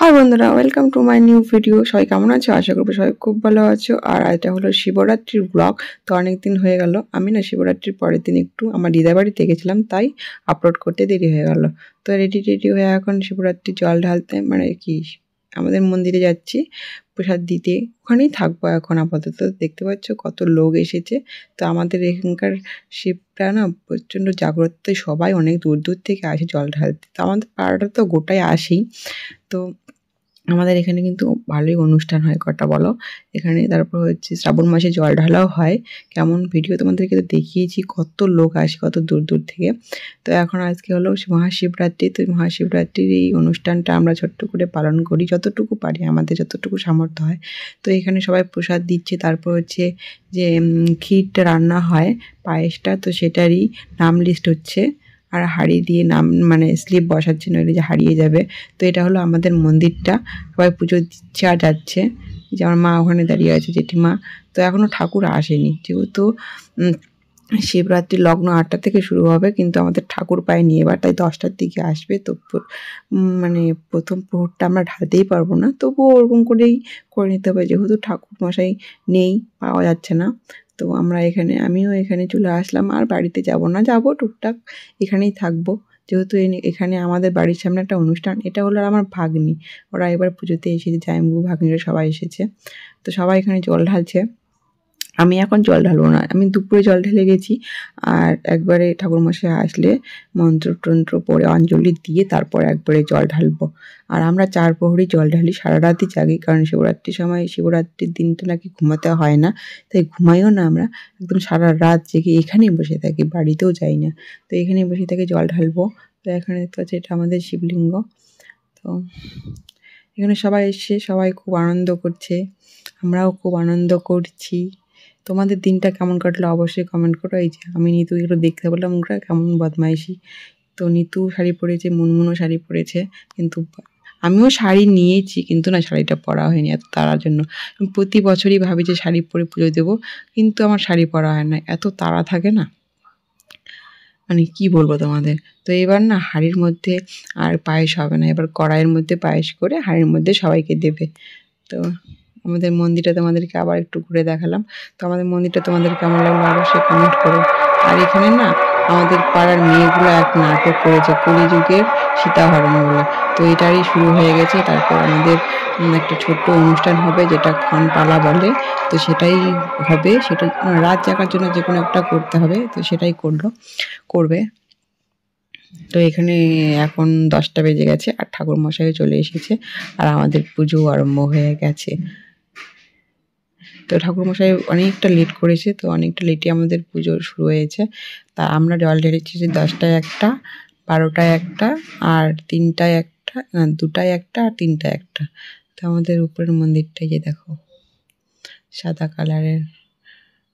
High বন্ধুরা, welcome to my new video. সবাই কেমন আছো? আশা করবো সবাই খুব ভালো আছো। আর এটা হলো শিবরাত্রির ব্লগ। তো অনেকদিন হয়ে গেল, আমি না শিবরাত্রির পরের দিন একটু আমার দিদার বাড়িতে গেছিলাম, তাই আপলোড করতে দেরি হয়ে গেল। তো রেডি হয়ে এখন শিবরাত্রির জল ঢালতে মানে কি আমাদের মন্দিরে যাচ্ছি প্রসাদ দিতে। ওখানেই থাকবো এখন আপাতত। দেখতে পাচ্ছ কত লোক এসেছে। তো আমাদের এখানকার শিবটা না প্রচণ্ড জাগ্রত, সবাই অনেক দূর দূর থেকে আসে জল ঢালতে। তো আমাদের পাড়াটা তো গোটাই আসেই। তো আমাদের এখানে কিন্তু ভালোই অনুষ্ঠান হয় কটা বলো এখানে। তারপর হচ্ছে শ্রাবণ মাসে জল ঢালাও হয়। কেমন ভিডিও তোমাদেরকে তো দেখিয়েছি, কত লোক আসে কত দূর দূর থেকে। তো এখন আজকে হলো মহাশিবরাত্রি। তো মহাশিবরাত্রির এই অনুষ্ঠানটা আমরা ছোট্ট করে পালন করি, যতটুকু পারি, আমাদের যতটুকু সামর্থ্য হয়। তো এখানে সবাই প্রসাদ দিচ্ছে। তারপর হচ্ছে যে ক্ষীরটা রান্না হয়, পায়েসটা, তো সেটারই নাম লিস্ট হচ্ছে। আর হাঁড়ি দিয়ে নাম মানে স্লিপ বসাচ্ছে, নইলে যে হারিয়ে যাবে। তো এটা হলো আমাদের মন্দিরটা, সবাই পুজো দিচ্ছে আর যাচ্ছে। যে আমার মা ওখানে দাঁড়িয়ে আছে, জেঠিমা। তো এখনও ঠাকুর আসেনি, যেহেতু শিবরাত্রি লগ্ন 8টা থেকে শুরু হবে, কিন্তু আমাদের ঠাকুর পায়নি এবার, তাই 10টার দিকে আসবে। তো মানে প্রথম প্রহরটা আমরা ঢালতেই পারবো না, তবুও ওরকম করেই করে নিতে হবে, যেহেতু ঠাকুর মশাই নেই, পাওয়া যাচ্ছে না। তো আমিও এখানে চলে আসলাম, আর বাড়িতে যাব না, যাব টুকটাক এখানেই থাকবো। যেহেতু এখানে আমাদের বাড়ির সামনে একটা অনুষ্ঠান। এটা হলো আমার ভাগ্নি, ওরা এবার পুজোতে এসেছে, জামাইবু ভাগ্নিরা সবাই এসেছে। তো সবাই এখানে জল ঢালছে। আমি এখন জল ঢালবো না, আমি দুপুরে জল ঢেলে গেছি। আর একবারে ঠাকুরমশাই আসলে মন্ত্র পড়ে অঞ্জলি দিয়ে তারপর একবারে জল ঢালবো। আর আমরা 4 প্রহরই জল ঢালি, সারা রাতই জাগি, কারণ শিবরাত্রির দিনটা নাকি ঘুমাতে হয় না, তাই ঘুমাইও না আমরা, একদম সারা রাত জেগে এখানেই বসে থাকি, বাড়িতেও যাই না। তো এখানেই বসে থেকে জল ঢালবো। তো এখানে দেখতে পাচ্ছি এটা আমাদের শিবলিঙ্গ। তো এখানে সবাই এসে সবাই খুব আনন্দ করছে, আমরাও খুব আনন্দ করছি। তোমাদের দিনটা কেমন কাটলো অবশ্যই কমেন্ট করো। এই যে আমি নিতু এগুলো দেখতে বললাম, ওরা কেমন বদমাইশি। তো নিতু শাড়ি পরেছে, মুনমুনও শাড়ি পরেছে, কিন্তু আমিও শাড়ি নিয়েছি, কিন্তু না শাড়িটা পরা হয়নি এত তাড়ার জন্য। প্রতি বছরই ভাবি যে শাড়ি পরে পুজো দেবো, কিন্তু আমার শাড়ি পরা হয় না, এত তাড়া থাকে না, মানে কি বলবো তোমাদের। তো এবার না হাঁড়ির মধ্যে আর পায়েস হবে না, এবার কড়াইয়ের মধ্যে পায়েস করে হাঁড়ির মধ্যে সবাইকে দেবে। তো আমাদের মন্দিরটা তোমাদেরকে আবার একটু ঘুরে দেখালাম। তো আমাদের মন্দিরটা তোমাদের কেমন লাগলো অবশ্যই কমেন্ট করো। আর এখানে না আমাদের পাড়ার মেয়েগুলো এক নাটক করেছে, কলিযুগের সীতাহরণ বলে। তো এটারই শুরু হয়ে গেছে। তারপর আমাদের একটা ছোট্ট অনুষ্ঠান হবে, যেটা ক্ষণপালা বলে। তো সেটাই হবে, সেটা রাত জাগার জন্য যে কোনো একটা করতে হবে, তো সেটাই করবে। তো এখানে এখন 10টা বেজে গেছে, আর ঠাকুরমশাইও চলে এসেছে, আর আমাদের পুজো আরম্ভ হয়ে গেছে। তো ঠাকুরমশাই অনেকটা লেট করেছে, তো অনেকটা লেটে আমাদের পুজো শুরু হয়েছে। তা আমরা জল ঢেলেছি যে 10টায় একটা, 12টায় একটা, আর 3টায় একটা, না 2টায় একটা, আর 3টায় একটা। তো আমাদের উপরের মন্দিরটাই যে দেখো সাদা কালারের।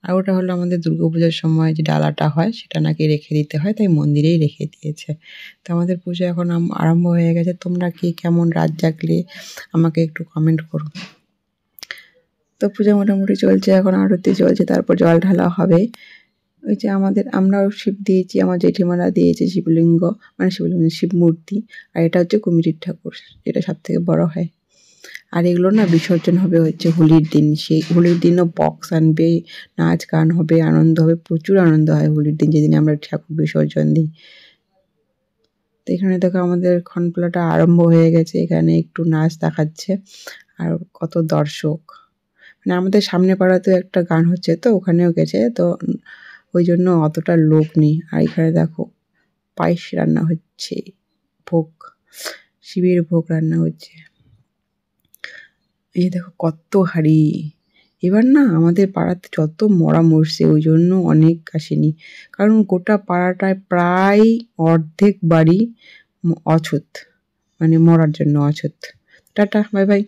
আর ওটা হলো আমাদের দুর্গাপুজোর সময় যে ডালাটা হয়, সেটা নাকি রেখে দিতে হয়, তাই মন্দিরেই রেখে দিয়েছে। তো আমাদের পুজো এখন আরম্ভ হয়ে গেছে। তোমরা কি কেমন রাত জাগলে আমাকে একটু কমেন্ট করো। তো পূজা মোটামুটি চলছে, এখন আরতি চলছে, তারপর জল ঢালা হবে। ওই যে আমরাও শিব দিয়েছি, আমার জেঠিমারা দিয়েছে শিবলিঙ্গ, মানে শিব মূর্তি। আর এটা হচ্ছে কুমিরের ঠাকুর, যেটা সব থেকে বড় হয়। আর এগুলো না বিসর্জন হবে হচ্ছে হোলির দিন। সেই হোলির দিনও বক্স আনবে, নাচ গান হবে, আনন্দ হবে, প্রচুর আনন্দ হয় হোলির দিন, যেদিন আমরা ঠাকুর বিসর্জন দিই। তো এখানে দেখো আমাদের ক্ষণপালাটা আরম্ভ হয়ে গেছে, এখানে একটু নাচ দেখাচ্ছে, আর কত দর্শক। মানে আমাদের সামনে পাড়াতেও একটা গান হচ্ছে, তো ওখানেও গেছে, তো ওই জন্য অতটা লোক নেই। আর এখানে দেখো পায়েস রান্না হচ্ছে, ভোগ, শিবের ভোগ রান্না হচ্ছে। এই দেখো কত হাঁড়ি। এবার না আমাদের পাড়াতে যত মরা মরছে, ওই জন্য অনেক আসেনি, কারণ গোটা পাড়াটায় প্রায় অর্ধেক বাড়ি অছুত, মানে মরার জন্য অছুত। Tata, bye bye.